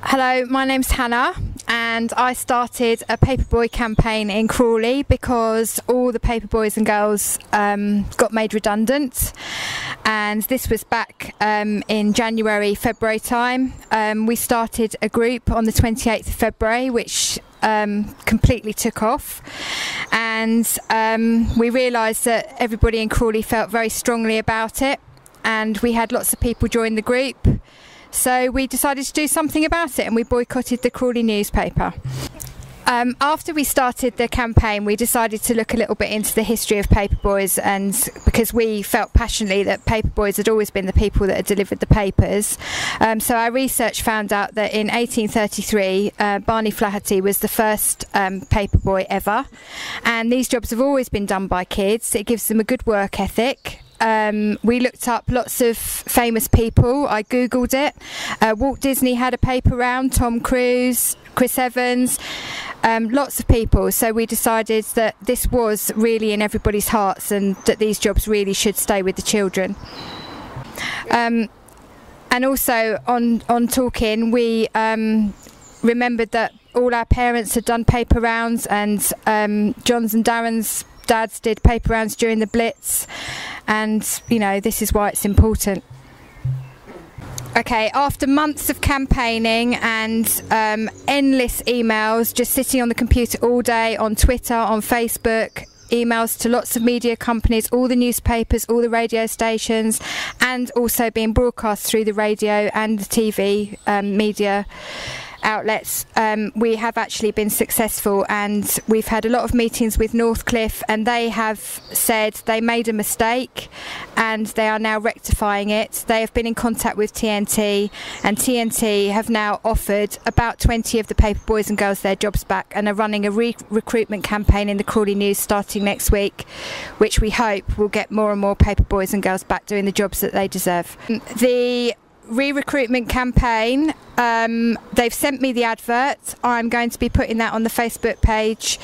Hello, my name's Hannah and I started a Paperboy campaign in Crawley because all the paper boys and girls got made redundant, and this was back in January, February time. We started a group on the 28th of February which completely took off, and we realised that everybody in Crawley felt very strongly about it, and we had lots of people join the group. So we decided to do something about it and we boycotted the Crawley newspaper. After we started the campaign, we decided to look a little bit into the history of paperboys, and because we felt passionately that paperboys had always been the people that had delivered the papers. So our research found out that in 1833 Barney Flaherty was the first paperboy ever, and these jobs have always been done by kids. It gives them a good work ethic. We looked up lots of famous people. I googled it. Walt Disney had a paper round, Tom Cruise, Chris Evans, lots of people. So we decided that this was really in everybody's hearts and that these jobs really should stay with the children. And also on talking, we remembered that all our parents had done paper rounds, and John's and Darren's dads did paper rounds during the Blitz, and you know, this is why it's important. Okay, after months of campaigning and endless emails, just sitting on the computer all day, on Twitter, on Facebook, emails to lots of media companies, all the newspapers, all the radio stations, and also being broadcast through the radio and the TV media outlets, we have actually been successful, and we've had a lot of meetings with Northcliffe, and they have said they made a mistake and they are now rectifying it. They have been in contact with TNT, and TNT have now offered about 20 of the paper boys and girls their jobs back, and are running a recruitment campaign in the Crawley News starting next week, which we hope will get more and more paper boys and girls back doing the jobs that they deserve. The re-recruitment campaign, they've sent me the advert. I'm going to be putting that on the Facebook page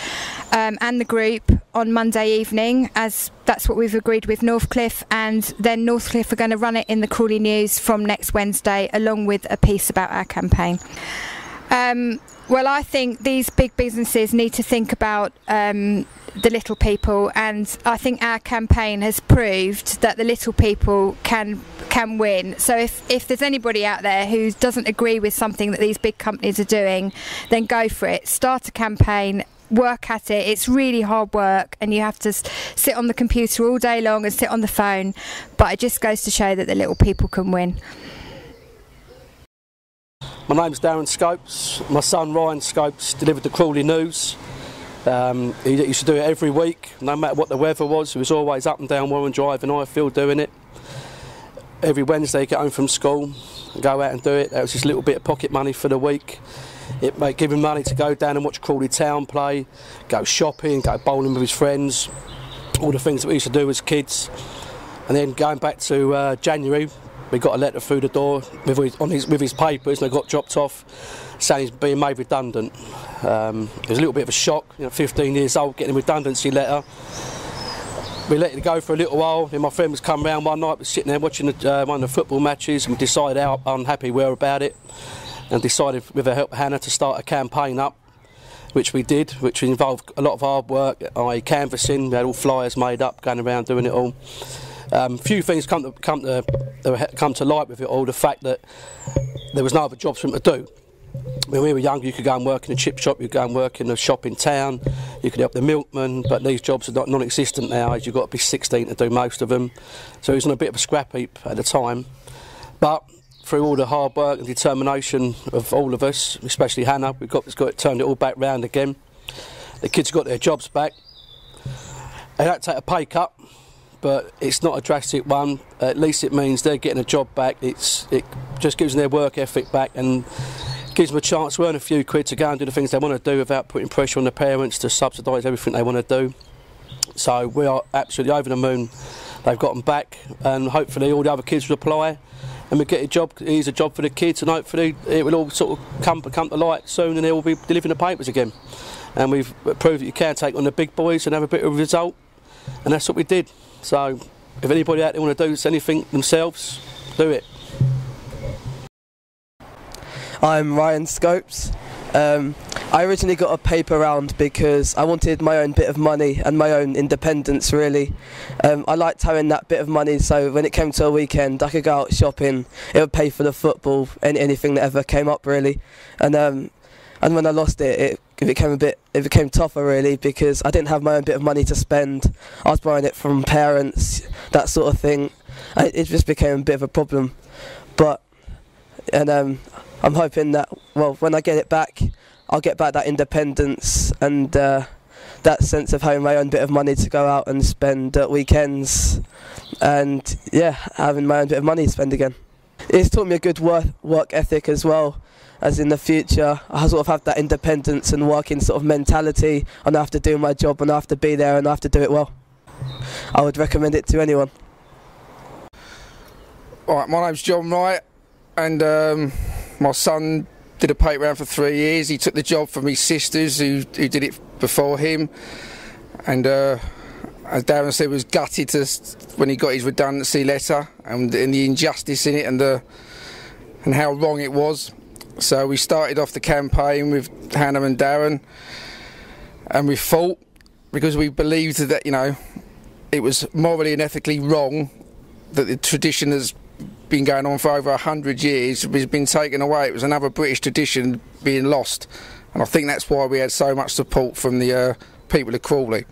and the group on Monday evening, as that's what we've agreed with Northcliffe, and then Northcliffe are going to run it in the Crawley News from next Wednesday, along with a piece about our campaign. Well, I think these big businesses need to think about the little people, and I think our campaign has proved that the little people can win. So if there's anybody out there who doesn't agree with something that these big companies are doing, then go for it. Start a campaign, work at it. It's really hard work, and you have to sit on the computer all day long and sit on the phone, but it just goes to show that the little people can win. My name's Darren Scopes. My son Ryan Scopes delivered the Crawley News. He used to do it every week, no matter what the weather was. He was always up and down Warren Drive in Highfield doing it. Every Wednesday he'd get home from school and go out and do it. That was his little bit of pocket money for the week. It might give him money to go down and watch Crawley Town play, go shopping, go bowling with his friends, all the things that we used to do as kids. And then going back to January, we got a letter through the door with his papers, and they got dropped off saying he's being made redundant. It was a little bit of a shock, 15 years old, getting a redundancy letter. We let it go for a little while, then my friend was come round one night, was sitting there watching one of the football matches, and we decided how unhappy we were about it, and decided with the help of Hannah to start a campaign up, which we did, which involved a lot of hard work, canvassing. We had all flyers made up, going around doing it all. Few things come to light with it all. The fact that there was no other jobs for them to do. When we were young, you could go and work in a chip shop, you could go and work in a shop in town, you could help the milkman, but these jobs are non-existent now, as you've got to be 16 to do most of them. So it was on a bit of a scrap heap at the time. But through all the hard work and determination of all of us, especially Hannah, we've got turned it all back round again. The kids got their jobs back. They had to take a pay cut, but it's not a drastic one. At least it means they're getting a job back. It just gives them their work ethic back, and gives them a chance to earn a few quid to go and do the things they want to do without putting pressure on the parents to subsidise everything they want to do. So we are absolutely over the moon. They've got them back, and hopefully all the other kids will apply, and we get a job. Here's a job for the kids, and hopefully it will all sort of come to light soon, and they will be delivering the papers again. And we've proved that you can take on the big boys and have a bit of a result, and that's what we did. So if anybody out there want to do anything themselves, do it. I'm Ryan Scopes. I originally got a paper round because I wanted my own bit of money and my own independence, really. I liked having that bit of money, so when it came to a weekend I could go out shopping, it would pay for the football, anything that ever came up, really. And when I lost it, it became tougher, really, because I didn't have my own bit of money to spend. I was borrowing it from parents, that sort of thing. It just became a bit of a problem. I'm hoping that, well, when I get it back, I'll get back that independence and that sense of having my own bit of money to go out and spend at weekends, and yeah, having my own bit of money to spend again. It's taught me a good work ethic as well, as in the future I sort of have that independence and working sort of mentality, and I have to do my job and I have to be there and I have to do it well. I would recommend it to anyone. Alright, my name's John Wright, and my son did a paper round for 3 years. He took the job from his sisters who did it before him, and as Darren said, was gutted when he got his redundancy letter and the injustice in it and how wrong it was. So we started off the campaign with Hannah and Darren, and we fought because we believed that, you know, it was morally and ethically wrong that the tradition has been going on for over 100 years has been taken away. It was another British tradition being lost, and I think that's why we had so much support from the people of Crawley.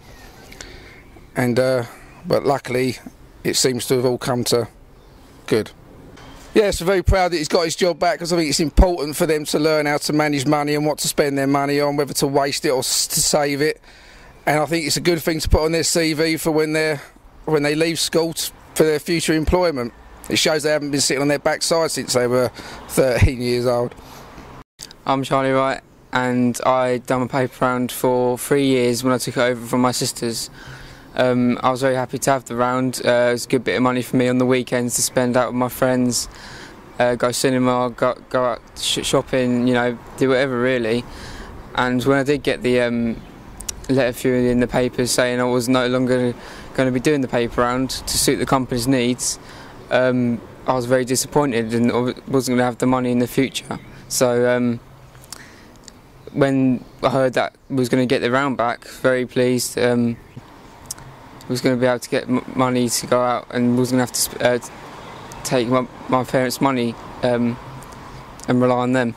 And but luckily it seems to have all come to good. Yes, I'm very proud that he's got his job back, because I think it's important for them to learn how to manage money and what to spend their money on, whether to waste it or to save it. And I think it's a good thing to put on their CV for when they leave school for their future employment. It shows they haven't been sitting on their backside since they were 13 years old. I'm Charlie Wright, and I done my paper round for 3 years when I took it over from my sisters. I was very happy to have the round. It was a good bit of money for me on the weekends to spend out with my friends, go cinema, go out shopping, you know, do whatever really. And when I did get the letter through in the papers saying I was no longer going to be doing the paper round to suit the company's needs, I was very disappointed and wasn't going to have the money in the future. So when I heard that I was going to get the round back, very pleased. I was going to be able to get money to go out and wasn't going to have to take my parents' money and rely on them.